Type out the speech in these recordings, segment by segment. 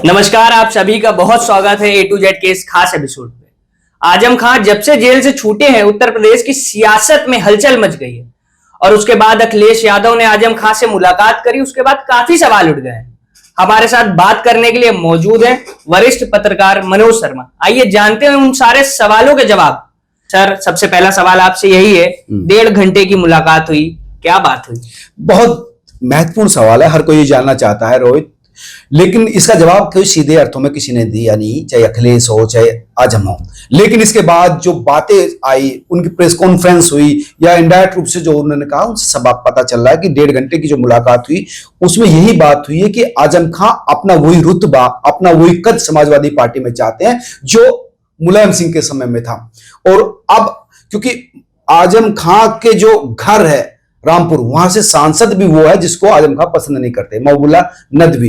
नमस्कार, आप सभी का बहुत स्वागत है ए टू जेड के इस खास एपिसोड पे। आजम खान जब से जेल से छूटे हैं, उत्तर प्रदेश की सियासत में हलचल मच गई है और उसके बाद अखिलेश यादव ने आजम खान से मुलाकात करी। उसके बाद काफी सवाल उठ गए हैं। हमारे साथ बात करने के लिए मौजूद है वरिष्ठ पत्रकार मनोज शर्मा। आइए जानते हैं उन सारे सवालों के जवाब। सर, सबसे पहला सवाल आपसे यही है, 1.5 घंटे की मुलाकात हुई, क्या बात हुई? बहुत महत्वपूर्ण सवाल है, हर कोई ये जानना चाहता है रोहित, लेकिन इसका जवाब कोई सीधे अर्थों में किसी ने दिया नहीं, चाहे अखिलेश हो चाहे आजम हो। लेकिन इसके बाद जो बातें आई, उनकी प्रेस कॉन्फ्रेंस हुई या इनडायरेक्ट रूप से जो उन्होंने कहा, उनसे सब पता चल रहा है कि 1.5 घंटे की जो मुलाकात हुई उसमें यही बात हुई है कि आजम खां अपना वही रुतबा, अपना वही कद समाजवादी पार्टी में चाहते हैं जो मुलायम सिंह के समय में था। और अब क्योंकि आजम खां के जो घर है रामपुर, वहां से सांसद भी वो है जिसको आजम खां पसंद नहीं करते, महबूबुल्ला नदवी।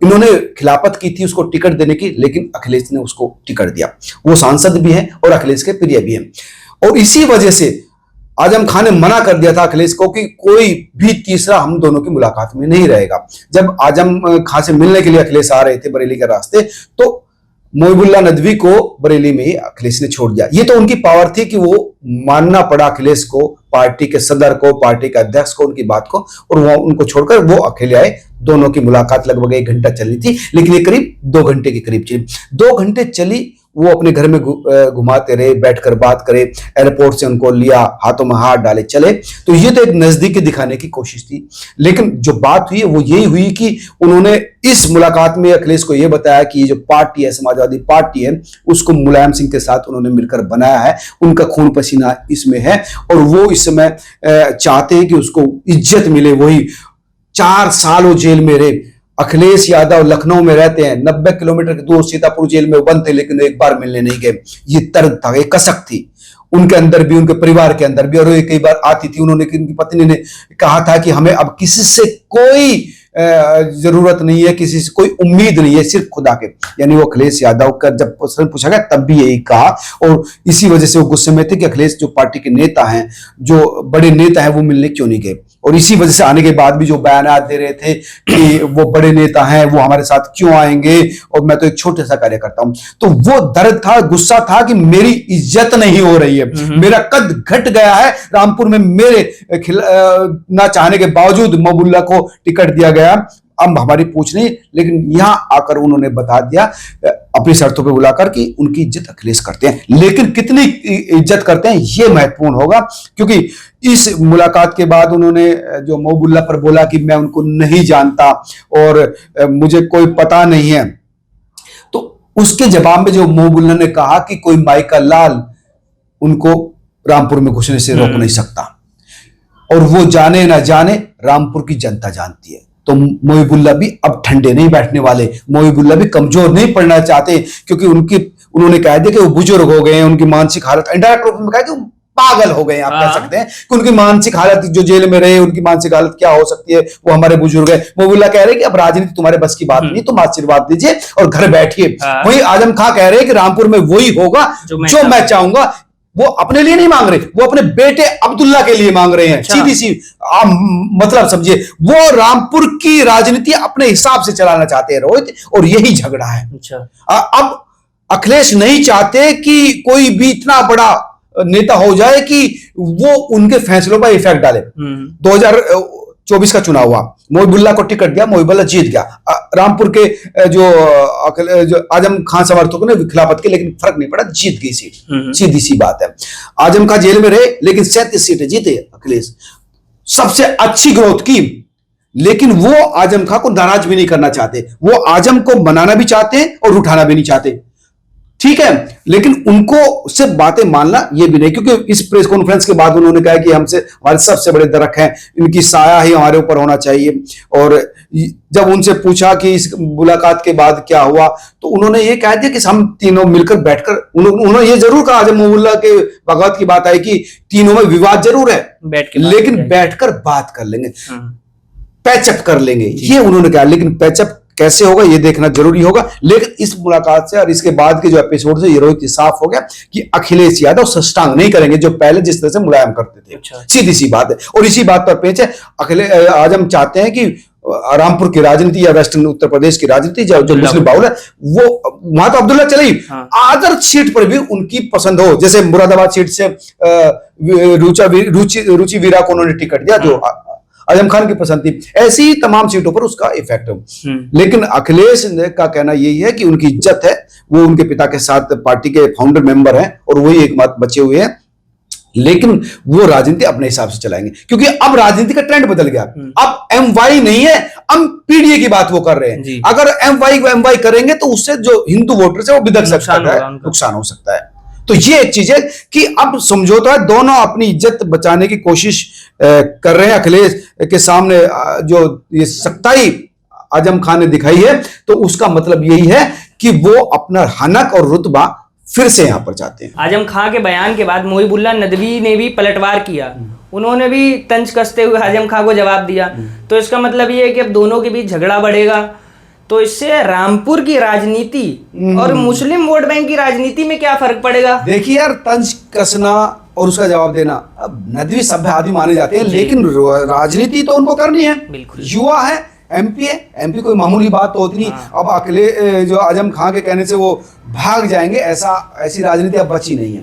इन्होंने खिलाफत की थी उसको टिकट देने की, लेकिन अखिलेश ने उसको टिकट दिया। वो सांसद भी हैं और अखिलेश के प्रिय भी हैं, और इसी वजह से आजम खान ने मना कर दिया था अखिलेश को कि कोई भी तीसरा हम दोनों की मुलाकात में नहीं रहेगा। जब आजम खान से मिलने के लिए अखिलेश आ रहे थे बरेली के रास्ते, तो महबूबुल्ला नदवी को बरेली में ही अखिलेश ने छोड़ दिया। ये तो उनकी पावर थी कि वो मानना पड़ा अखिलेश को, पार्टी के सदर को, पार्टी के अध्यक्ष को, उनकी बात को, और वो उनको छोड़कर वो अकेले आए। दोनों की मुलाकात लगभग 1 घंटा चली थी, लेकिन ये करीब 2 घंटे के करीब चली। 2 घंटे चली, वो अपने घर में घुमाते रहे, बैठकर बात करे, एयरपोर्ट से उनको लिया, हाथों में हाथ डाले चले। तो ये तो एक नजदीकी दिखाने की कोशिश थी। लेकिन जो बात हुई है वो यही हुई कि उन्होंने इस मुलाकात में अखिलेश को यह बताया कि ये जो पार्टी है, समाजवादी पार्टी है, उसको मुलायम सिंह के साथ उन्होंने मिलकर बनाया है, उनका खून पसीना इसमें है, और वो इस समय चाहते हैं कि उसको इज्जत मिले। वही 4 साल वो जेल में रहे। अखिलेश यादव लखनऊ में रहते हैं, 90 किलोमीटर के दूर सीतापुर जेल में बंद थे, लेकिन एक बार मिलने नहीं गए। ये दर्द था, ये कसक थी उनके अंदर भी, उनके परिवार के अंदर भी, और ये कई बार आती थी। उन्होंने, उनकी पत्नी ने कहा था कि हमें अब किसी से कोई जरूरत नहीं है, किसी से कोई उम्मीद नहीं है, सिर्फ खुदा के। यानी वो अखिलेश यादव का जब प्रश्न पूछा गया तब भी यही कहा, और इसी वजह से वो गुस्से में थे कि अखिलेश जो पार्टी के नेता हैं, जो बड़े नेता हैं, वो मिलने क्यों नहीं गए। और इसी वजह से आने के बाद भी जो बयानात दे रहे थे कि वो बड़े नेता हैं, वो हमारे साथ क्यों आएंगे, और मैं तो एक छोटे सा कार्यकर्ता हूं। तो वो दर्द था, गुस्सा था कि मेरी इज्जत नहीं हो रही है, मेरा कद घट गया है। रामपुर में मेरे ना चाहने के बावजूद महबूबुल्ला को टिकट दिया गया, अब हमारी पूछ नहीं। लेकिन यहां आकर उन्होंने बता दिया अपनी शर्तों पे बुलाकर कि उनकी इज्जत अखिलेश करते हैं, लेकिन कितनी इज्जत करते हैं ये महत्वपूर्ण होगा। क्योंकि इस मुलाकात के बाद उन्होंने जो महबूबुल्ला पर बोला कि मैं उनको नहीं जानता और मुझे कोई पता नहीं है, तो उसके जवाब में जो महबूबुल्ला ने कहा कि कोई माइका लाल उनको रामपुर में घुसने से रोक नहीं सकता, और वो जाने ना जाने रामपुर की जनता जानती है। तो महबूबुल्ला भी अब ठंडे नहीं बैठने वाले, महबूबुल्ला भी कमजोर नहीं पड़ना चाहते, क्योंकि उन्होंने कह दिया कि वो बुजुर्ग हो गए हैं, उनकी मानसिक हालत, इंडायरेक्ट रूप में कहा कि पागल हो गए, आप कह सकते हैं कि उनकी मानसिक हालत, जो जेल में रहे, उनकी मानसिक हालत क्या हो सकती है, वो हमारे बुजुर्ग है। महबूबुल्ला कह रहे हैं कि अब राजनीति तुम्हारे बस की बात नहीं, तुम आशीर्वाद दीजिए और घर बैठिए। वही आजम खां कह रहे हैं कि रामपुर में वही होगा जो मैं चाहूंगा। वो अपने लिए नहीं मांग रहे, वो अपने बेटे अब्दुल्ला के लिए मांग रहे हैं। अच्छा। सीधी सी आप मतलब समझिए, वो रामपुर की राजनीति अपने हिसाब से चलाना चाहते हैं रोहित, और यही झगड़ा है। अच्छा। अब अखिलेश नहीं चाहते कि कोई भी इतना बड़ा नेता हो जाए कि वो उनके फैसलों पर इफेक्ट डाले। 2024 का चुनाव हुआ, महबूबुल्ला को टिकट दिया, महबूबुल्ला जीत गया। रामपुर के जो आजम खान समर्थकों ने खिलाफत की, लेकिन फर्क नहीं पड़ा, जीत गई सीट। सीधी सी बात है। आजम खान जेल में रहे, लेकिन 37 सीटें जीते अखिलेश, सबसे अच्छी ग्रोथ की। लेकिन वो आजम खान को नाराज भी नहीं करना चाहते, वो आजम को मनाना भी चाहते हैं और उठाना भी नहीं चाहते, ठीक है। लेकिन उनको सिर्फ बातें मानना ये भी नहीं, क्योंकि इस प्रेस कॉन्फ्रेंस के बाद उन्होंने कहा कि हमसे हमारे सबसे बड़े दरख्त हैं, इनकी साया ही हमारे ऊपर होना चाहिए। और जब उनसे पूछा कि इस मुलाकात के बाद क्या हुआ, तो उन्होंने ये कह दिया कि हम तीनों मिलकर बैठकर, उन्होंने ये जरूर कहा, जब महबूबुल्ला के बगावत की बात आई, कि तीनों में विवाद जरूर है, लेकिन बैठकर बात कर लेंगे, पैचअप कर लेंगे, ये उन्होंने कहा। लेकिन पैचअप कैसे होगा ये देखना जरूरी होगा। लेकिन इस मुलाकात से और इसके बाद के जो एपिसोड से ये रोहित साफ हो गया कि अखिलेश यादव सस्टांग नहीं करेंगे जो पहले जिस तरह से मुलायम करते थे। अच्छा। सीधी सी बात है, और इसी बात पर पेच है। आजम चाहते हैं कि रामपुर की राजनीति या वेस्टर्न उत्तर प्रदेश की राजनीति जो मुस्लिम बाहुल है, वो वहां तो अब्दुल्ला चले ही, अदर सीट पर भी उनकी पसंद हो, जैसे मुरादाबाद सीट से रुचि वीरा को उन्होंने टिकट दिया जो आजम खान की पसंद थी, ऐसी ही तमाम सीटों पर उसका इफेक्ट हो। लेकिन अखिलेश का कहना यही है कि उनकी इज्जत है, वो उनके पिता के साथ पार्टी के फाउंडर मेंबर हैं और वही एक बात बचे हुए हैं, लेकिन वो राजनीति अपने हिसाब से चलाएंगे, क्योंकि अब राजनीति का ट्रेंड बदल गया। अब एमवाई नहीं है, हम पीडीए की बात वो कर रहे हैं। अगर एमवाई करेंगे तो उससे जो हिंदू वोटर्स है वो बिदक सकता है, नुकसान हो सकता है। तो ये एक चीज है कि अब समझौता है, दोनों अपनी इज्जत बचाने की कोशिश कर रहे हैं। अखिलेश के सामने जो ये सख्ताई आजम खान ने दिखाई है, तो उसका मतलब यही है कि वो अपना हनक और रुतबा फिर से यहां पर चाहते हैं। आजम खां के बयान के बाद मुहिबुल्लाह नदवी ने भी पलटवार किया, उन्होंने भी तंज कसते हुए आजम खां को जवाब दिया। तो इसका मतलब ये है कि अब दोनों के बीच झगड़ा बढ़ेगा, तो इससे रामपुर की राजनीति और मुस्लिम वोट बैंक की राजनीति में क्या फर्क पड़ेगा? देखिए यार, तंज कसना और उसका जवाब देना, अब नदवी सभ्य आदमी माने जाते हैं, लेकिन राजनीति तो उनको करनी है। युवा है, एमपी है, एमपी कोई मामूली बात तो होती नहीं। अब अकेले जो आजम खां के कहने से वो भाग जाएंगे, ऐसी राजनीति अब बची नहीं है,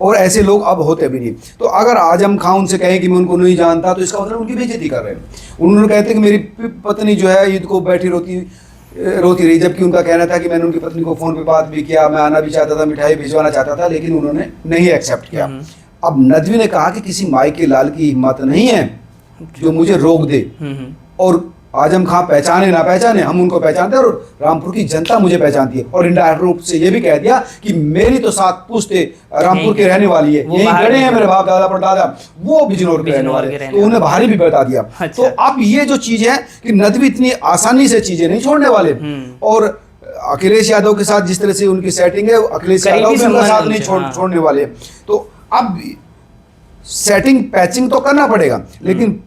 और ऐसे लोग अब होते भी नहीं। तो अगर आजम खां उनसे कहे कि मैं उनको नहीं जानता, तो इसका मतलब उनकी बेइज्जती कर रहे हैं। उन्होंने कहते कि मेरी पत्नी जो है ईद को बैठी रोती रही, जबकि उनका कहना था कि मैंने उनकी पत्नी को फोन पे बात भी किया, मैं आना भी चाहता था, मिठाई भिजवाना चाहता था, लेकिन उन्होंने नहीं एक्सेप्ट किया। अब नदवी ने कहा कि किसी माई के लाल की हिम्मत नहीं है जो मुझे रोक दे, और आजम खां पहचाने ना पहचाने, हम उनको पहचानते हैं और रामपुर की जनता मुझे पहचानती है। और इंडायरेक्ट रूप से ये भी कह दिया कि मेरी तो 7 पुश्ते रामपुर के रहने वाली है, यही गढ़े हैं मेरे बाप दादा परदादा, वो बिजनौर के रहने वाले, तो उन्हें भारी भी बता दिया। तो अब ये जो चीज है कि नदवी इतनी आसानी से चीजें नहीं छोड़ने वाले, और अखिलेश यादव के साथ जिस तरह से उनकी सेटिंग है, अखिलेश यादव भी उनका साथ नहीं छोड़ने वाले। तो अब सेटिंग पैचिंग तो करना पड़ेगा, लेकिन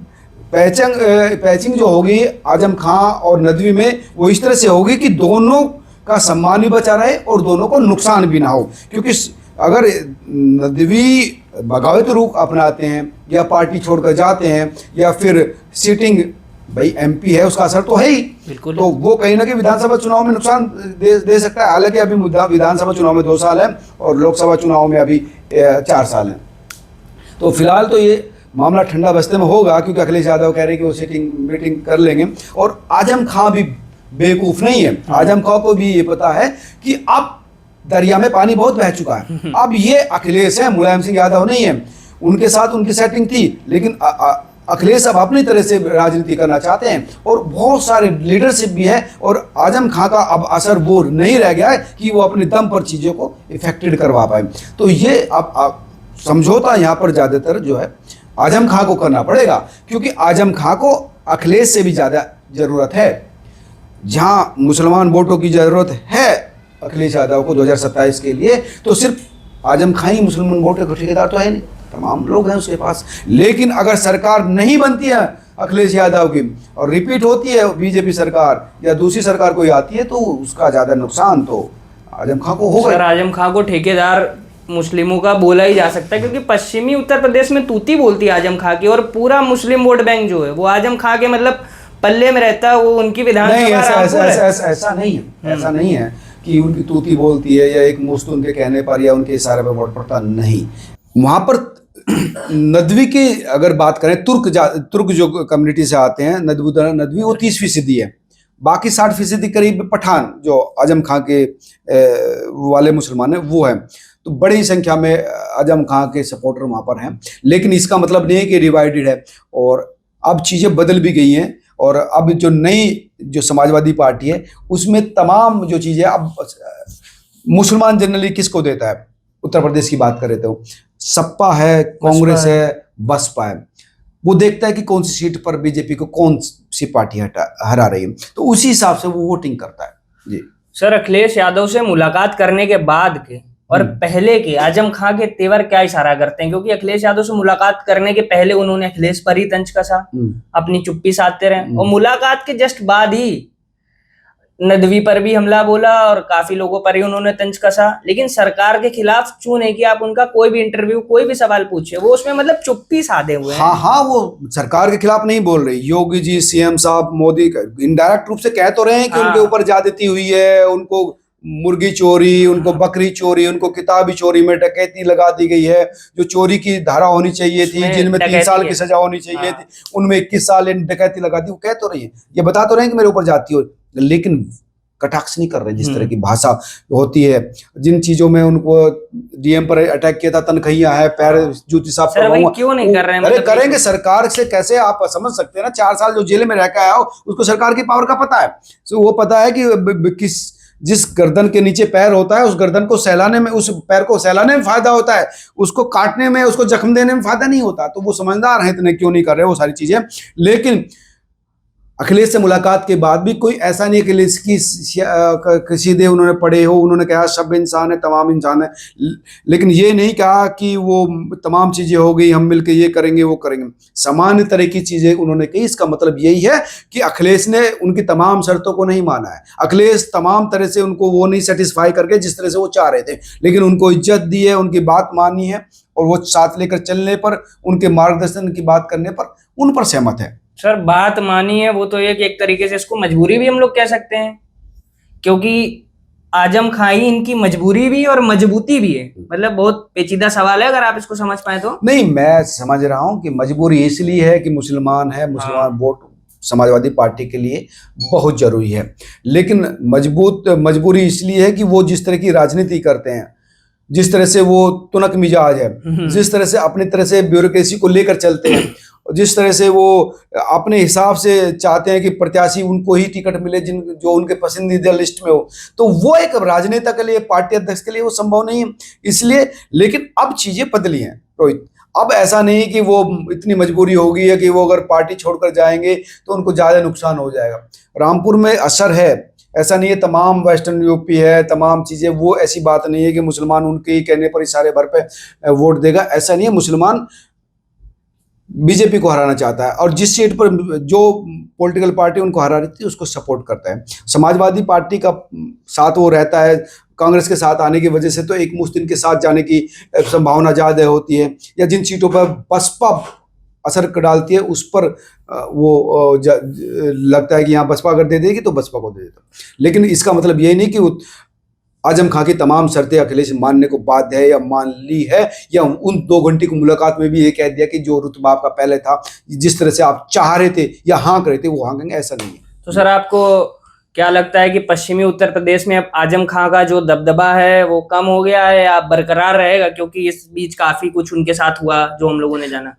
पैचिंग जो होगी आजम खां और नदवी में, वो इस तरह से होगी कि दोनों का सम्मान भी बचा रहे और दोनों को नुकसान भी ना हो। क्योंकि अगर नदवी बगावत रूख अपनाते हैं या पार्टी छोड़कर जाते हैं या फिर सीटिंग, भाई एमपी है उसका असर तो है ही, तो वो कहीं ना कहीं विधानसभा चुनाव में नुकसान दे सकता है। हालांकि अभी विधानसभा चुनाव में 2 साल है और लोकसभा चुनाव में अभी 4 साल है, तो फिलहाल तो ये मामला ठंडा बस्ते में होगा, क्योंकि अखिलेश यादव कह रहे हैं कि वो सीटिंग मीटिंग कर लेंगे। और आजम खां भी बेवकूफ नहीं है, आजम खां को भी ये पता है कि अब दरिया में पानी बहुत बह चुका है। अब ये अखिलेश है, मुलायम सिंह यादव नहीं है, उनके साथ उनकी सेटिंग थी, लेकिन अखिलेश अब अपनी तरह से राजनीति करना चाहते हैं और बहुत सारे लीडरशिप भी है, और आजम खां का अब असर वो नहीं रह गया है कि वो अपने दम पर चीज़ों को इफेक्टेड करवा पाए। तो ये अब समझौता यहाँ पर ज़्यादातर जो है आजम खां को करना पड़ेगा, क्योंकि आजम खां को अखिलेश से भी ज़्यादा ज़रूरत है। जहाँ मुसलमान वोटों की ज़रूरत है अखिलेश यादव को 2027 के लिए, तो सिर्फ आजम खां ही मुसलमान वोटों का ठेकेदार तो है नहीं, तमाम लोग हैं उसके पास। लेकिन अगर सरकार नहीं बनती है अखिलेश यादव की और रिपीट होती है बीजेपी सरकार या दूसरी सरकार कोई आती है, तो उसका ज़्यादा नुकसान तो आजम खां को होगा। आजम खां को ठेकेदार मुस्लिमों का बोला ही जा सकता है, क्योंकि पश्चिमी उत्तर प्रदेश में तूती बोलती है आजम खां की, और पूरा मुस्लिम वोट बैंक जो है वो आजम खां के मतलब पल्ले में रहता है, वो उनकी विधानसभा नहीं, ऐसा नहीं है, ऐसा नहीं है कि उनकी तूती बोलती है या एक मुश्त उनके कहने पर या उनके इशारे पर वोट पड़ता, नहीं। वहां पर नदवी की अगर बात करें, तुर्क जो कम्युनिटी से आते हैं, नदवी वो 30% है, बाकी 60% करीब पठान जो आजम खां के वाले मुसलमान हैं वो हैं। तो बड़ी संख्या में आजम खां के सपोर्टर वहाँ पर हैं, लेकिन इसका मतलब नहीं है कि डिवाइडेड है, और अब चीज़ें बदल भी गई हैं। और अब जो नई जो समाजवादी पार्टी है उसमें तमाम जो चीज़ें, अब मुसलमान जनरली किसको देता है, उत्तर प्रदेश की बात करें तो सपा है, कांग्रेस है, बसपा है, वो देखता है कि कौन सी सीट पर बीजेपी को कौन सी पार्टी हरा रही है, तो उसी हिसाब से वो वोटिंग करता है। जी सर, अखिलेश यादव से मुलाकात करने के बाद के और पहले के आजम खां के तेवर क्या इशारा करते हैं? क्योंकि अखिलेश यादव से मुलाकात करने के पहले उन्होंने अखिलेश पर ही तंज कसा, अपनी चुप्पी साधते रहे, और मुलाकात के जस्ट बाद ही नदवी पर भी हमला बोला और काफी लोगों पर ही उन्होंने तंज कसा, लेकिन सरकार के खिलाफ क्यों नहीं किया आप उनका कोई भी इंटरव्यू, कोई भी सवाल पूछे, वो उसमें मतलब चुप्पी साधे हुए हैं। हाँ हाँ, वो सरकार के खिलाफ नहीं बोल रही। योगी जी, सीएम साहब, मोदी इनडायरेक्ट रूप से कह तो रहे हैं कि हाँ। उनके ऊपर ज्यादती हुई है, उनको मुर्गी चोरी, उनको बकरी चोरी, उनको किताबी चोरी में डकैती लगा दी गई है। जो चोरी की धारा होनी चाहिए थी, उसमें जिनमें 3 डकैती साल है। की सजा होनी चाहिए हाँ। थी, उनमें 21 साल इन डकैती लगा दी। वो कह तो रही है, ये बता तो रहे हैं कि मेरे ऊपर जाती हो, लेकिन कटाक्ष नहीं कर रहे। जिस तरह की भाषा होती है, जिन चीजों में उनको डीएम पर अटैक किया था, तनखैया है, पैर जूती साफ सर भाई करवाऊंगा, क्यों नहीं कर रहे हैं? अरे मतलब करेंगे। सरकार से कैसे आप समझ सकते हैं ना, 4 साल जो जेल में रह के आया हो उसको सरकार की पावर का पता है। तो वो पता है कि जिस गर्दन के नीचे पैर होता है, उस गर्दन को सहलाने में, उस पैर को सहलाने में फायदा होता है, उसको काटने में, उसको जख्म देने में फायदा नहीं होता। तो वो समझदार हैं, इतने क्यों नहीं कर रहे वो सारी चीजें। लेकिन अखिलेश से मुलाकात के बाद भी कोई ऐसा नहीं कि इसकी सीधे उन्होंने पढ़े हो, उन्होंने कहा सब इंसान है, तमाम इंसान है, लेकिन ये नहीं कहा कि वो तमाम चीजें हो गई, हम मिलकर ये करेंगे वो करेंगे। सामान्य तरह की चीजें उन्होंने कही। इसका मतलब यही है कि अखिलेश ने उनकी तमाम शर्तों को नहीं माना है। अखिलेश तमाम तरह से उनको वो नहीं सेटिस्फाई करके जिस तरह से वो चाह रहे थे, लेकिन उनको इज्जत दी है, उनकी बात मानी है, और वो साथ लेकर चलने पर, उनके मार्गदर्शन की बात करने पर उन पर सहमत है। सर बात मानी है वो तो एक तरीके से इसको मजबूरी भी हम लोग कह सकते हैं, क्योंकि आजम खां ही इनकी मजबूरी भी और मजबूती भी है। मतलब बहुत पेचीदा सवाल है, अगर आप इसको समझ पाए तो। नहीं, मैं समझ रहा हूं कि मजबूरी इसलिए है कि मुसलमान है, मुसलमान वोट समाजवादी पार्टी के लिए बहुत जरूरी है। लेकिन मजबूरी इसलिए है कि वो जिस तरह की राजनीति करते हैं, जिस तरह से वो तुनक मिजाज है, जिस तरह से अपनी तरह से ब्यूरोक्रेसी को लेकर चलते हैं, जिस तरह से वो अपने हिसाब से चाहते हैं कि प्रत्याशी उनको ही टिकट मिले जो उनके पसंदीदा लिस्ट में हो, तो वो एक राजनेता के लिए, पार्टी अध्यक्ष के लिए वो संभव नहीं है। इसलिए, लेकिन अब चीजें बदली हैं रोहित। अब ऐसा नहीं कि वो इतनी मजबूरी हो गई है कि वो अगर पार्टी छोड़कर जाएंगे तो उनको ज्यादा नुकसान हो जाएगा। रामपुर में असर है, ऐसा नहीं है तमाम वेस्टर्न यूपी है, तमाम चीजें, वो ऐसी बात नहीं है कि मुसलमान उनके ही कहने पर इशारे भर पे वोट देगा, ऐसा नहीं है। मुसलमान बीजेपी को हराना चाहता है, और जिस सीट पर जो पॉलिटिकल पार्टी उनको हरा रही थी उसको सपोर्ट करता है। समाजवादी पार्टी का साथ वो रहता है, कांग्रेस के साथ आने की वजह से तो एक मुश्त इनके साथ जाने की संभावना ज्यादा होती है। या जिन सीटों पर बसपा असर डालती है उस पर वो लगता है कि यहाँ बसपा अगर दे देगी तो बसपा को दे देता। लेकिन इसका मतलब ये नहीं कि आजम खां की तमाम शर्तें अखिलेश मानने को बाध्य है या मान ली है, या उन 2 घंटे की मुलाकात में भी ये कह दिया कि जो रुतबा आपका पहले था, जिस तरह से आप चाह रहे थे या हाँ करे थे वो हाँ करेंगे, ऐसा नहीं है। तो सर आपको क्या लगता है कि पश्चिमी उत्तर प्रदेश में अब आजम खां का जो दबदबा है वो कम हो गया है या बरकरार रहेगा? क्योंकि इस बीच काफी कुछ उनके साथ हुआ जो हम लोगों ने जाना।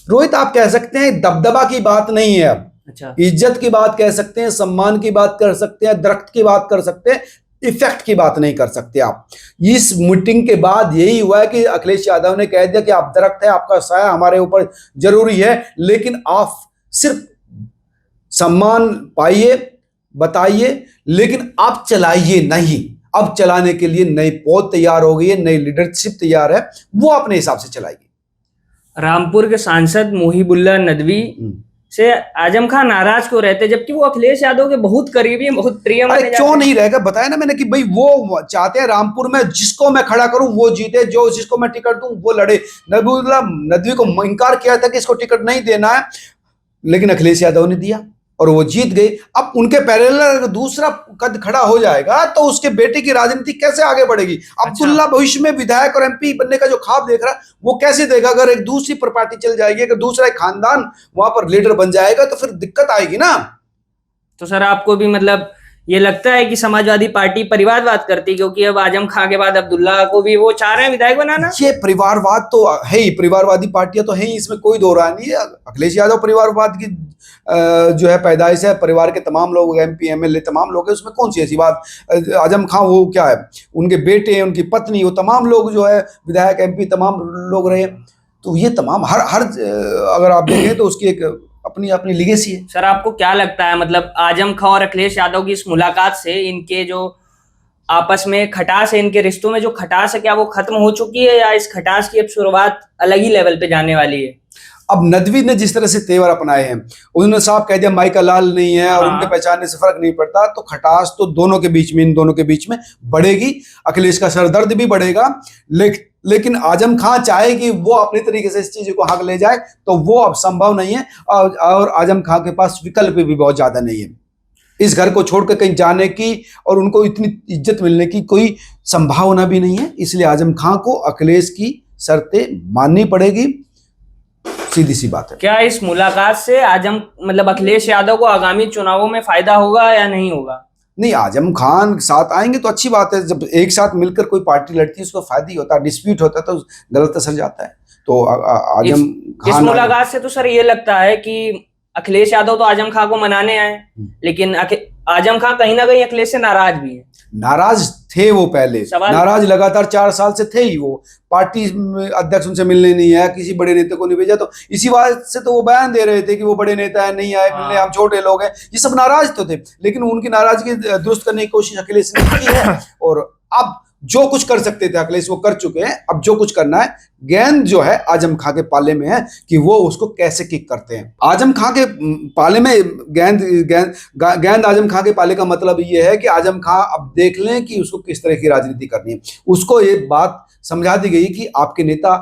रोहित, आप कह सकते हैं दबदबा की बात नहीं है, अब अच्छा, इज्जत की बात कह सकते हैं, सम्मान की बात कर सकते हैं, दरख्त की बात कर सकते हैं, इफेक्ट की बात नहीं कर सकते आप। इस मीटिंग के बाद यही हुआ है कि अखिलेश यादव ने कह दिया कि आप दरख्त है, आपका साया हमारे ऊपर जरूरी है, लेकिन आप सिर्फ सम्मान पाइए, बताइए, लेकिन आप चलाइए नहीं। अब चलाने के लिए नई पौध तैयार हो गई है, नई लीडरशिप तैयार है, वो अपने हिसाब से चलाएगी। रामपुर के सांसद मोहिबुल्ला नदवी से आजम खान नाराज क्यों रहते, जबकि वो अखिलेश यादव के बहुत करीबी हैं, बहुत प्रिय माने अरे जाते क्यों हैं? नहीं रहेगा, बताया ना मैंने कि भाई वो चाहते हैं रामपुर में जिसको मैं खड़ा करूं वो जीते, जो जिसको मैं टिकट दूं वो लड़े। नदवी को इनकार किया था कि इसको टिकट नहीं देना है, लेकिन अखिलेश यादव ने दिया और वो जीत गए। अब उनके पैरेलल दूसरा कद खड़ा हो जाएगा तो उसके बेटे की राजनीति कैसे आगे बढ़ेगी? अब्दुल्ला भविष्य में विधायक और एमपी बनने का जो ख्वाब देख रहा है वो कैसे देगा? अगर एक दूसरी प्रॉपर्टी चल जाएगी, अगर दूसरा एक खानदान वहां पर लीडर बन जाएगा तो फिर दिक्कत आएगी ना। तो सर आपको भी मतलब ये लगता है कि समाजवादी पार्टी परिवारवाद करती, क्योंकि अब आजम खां के बाद अब्दुल्ला को भी वो चाह रहे हैं विधायक बनाना? ये परिवारवाद तो है ही, परिवारवादी पार्टियां तो है ही, इसमें कोई दो राय नहीं है। अखिलेश यादव परिवारवाद की जो है पैदाइश है, परिवार के तमाम लोग, एमपी एमएलए तमाम लोग हैं, उसमें कौन सी ऐसी बात? आजम खां वो क्या है, उनके बेटे, उनकी पत्नी, वो तमाम लोग जो है विधायक एमपी तमाम लोग रहे, तो ये तमाम हर अगर आप देखें तो उसकी एक अपनी अपनी लिगेसी है। सर आपको क्या लगता है, मतलब आजम खां और अखिलेश यादव की इस मुलाकात से इनके जो आपस में खटास है, इनके रिश्तों में जो खटास है, क्या वो खत्म हो चुकी है या इस खटास की अब शुरुआत अलग ही लेवल पे जाने वाली है? अब नदवी ने जिस तरह से तेवर अपनाए हैं, उन्होंने साफ कह दिया माइका लाल नहीं है और उनके पहचानने से फर्क नहीं पड़ता, तो खटास तो दोनों के बीच में, इन दोनों के बीच में बढ़ेगी। अखिलेश का सरदर्द भी बढ़ेगा। लेकिन आजम खां चाहे कि वो अपने तरीके से इस चीज को हक ले जाए, तो वो अब संभव नहीं है। और आजम खां के पास विकल्प भी बहुत ज्यादा नहीं है। इस घर को छोड़कर कहीं जाने की और उनको इतनी इज्जत मिलने की कोई संभावना भी नहीं है। इसलिए आजम खां को अखिलेश की शर्तें माननी पड़ेगी, सीधी सी बात है। क्या इस मुलाकात से मतलब अखिलेश यादव को आगामी चुनावों में फायदा होगा या नहीं होगा? नहीं, आजम खान साथ आएंगे तो अच्छी बात है। जब एक साथ मिलकर कोई पार्टी लड़ती है उसको फायदा ही होता है। डिस्प्यूट होता है तो गलत असर जाता है। तो आजम खान इस मुलाकात से तो सर ये लगता है कि अखिलेश यादव तो आजम खां को मनाने आए, लेकिन आजम खां कहीं ना कहीं अखिलेश से नाराज भी है। नाराज थे वो पहले, नाराज लगातार 4 साल से थे ही। वो पार्टी अध्यक्ष उनसे मिलने नहीं आया, किसी बड़े नेता को नहीं भेजा, तो इसी बात से तो वो बयान दे रहे थे कि वो बड़े नेता है, नहीं आए मिलने, हम छोटे लोग हैं। ये सब नाराज तो थे, लेकिन उनकी नाराजगी दुरुस्त करने की कोशिश अखिलेश ने की है। और अब जो कुछ कर सकते थे अखिलेश वो कर चुके हैं। अब जो कुछ करना है, गेंद जो है आजम खां के पाले में है कि वो उसको कैसे किक करते हैं। आजम खां के पाले में गेंद आजम खां के पाले का मतलब ये है कि आजम खां अब देख लें कि उसको किस तरह की राजनीति करनी है। उसको ये बात समझा दी गई कि आपके नेता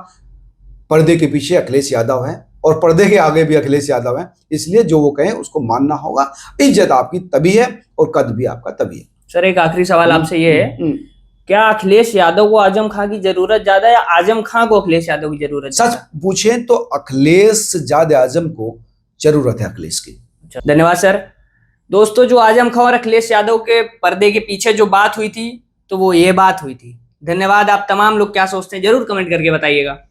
पर्दे के पीछे अखिलेश यादव है और पर्दे के आगे भी अखिलेश यादव है, इसलिए जो वो कहें उसको मानना होगा। इज्जत आपकी तभी है और कद भी आपका तभी है। सर एक आखिरी सवाल आपसे ये है, क्या अखिलेश यादव को आजम खां की जरूरत ज्यादा है या आजम खां को अखिलेश यादव की जरूरत? सच पूछें तो अखिलेश से ज्यादा आजम को जरूरत है अखिलेश की। धन्यवाद सर। दोस्तों, जो आजम खां और अखिलेश यादव के पर्दे के पीछे जो बात हुई थी, तो वो ये बात हुई थी। धन्यवाद। आप तमाम लोग क्या सोचते हैं जरूर कमेंट करके बताइएगा।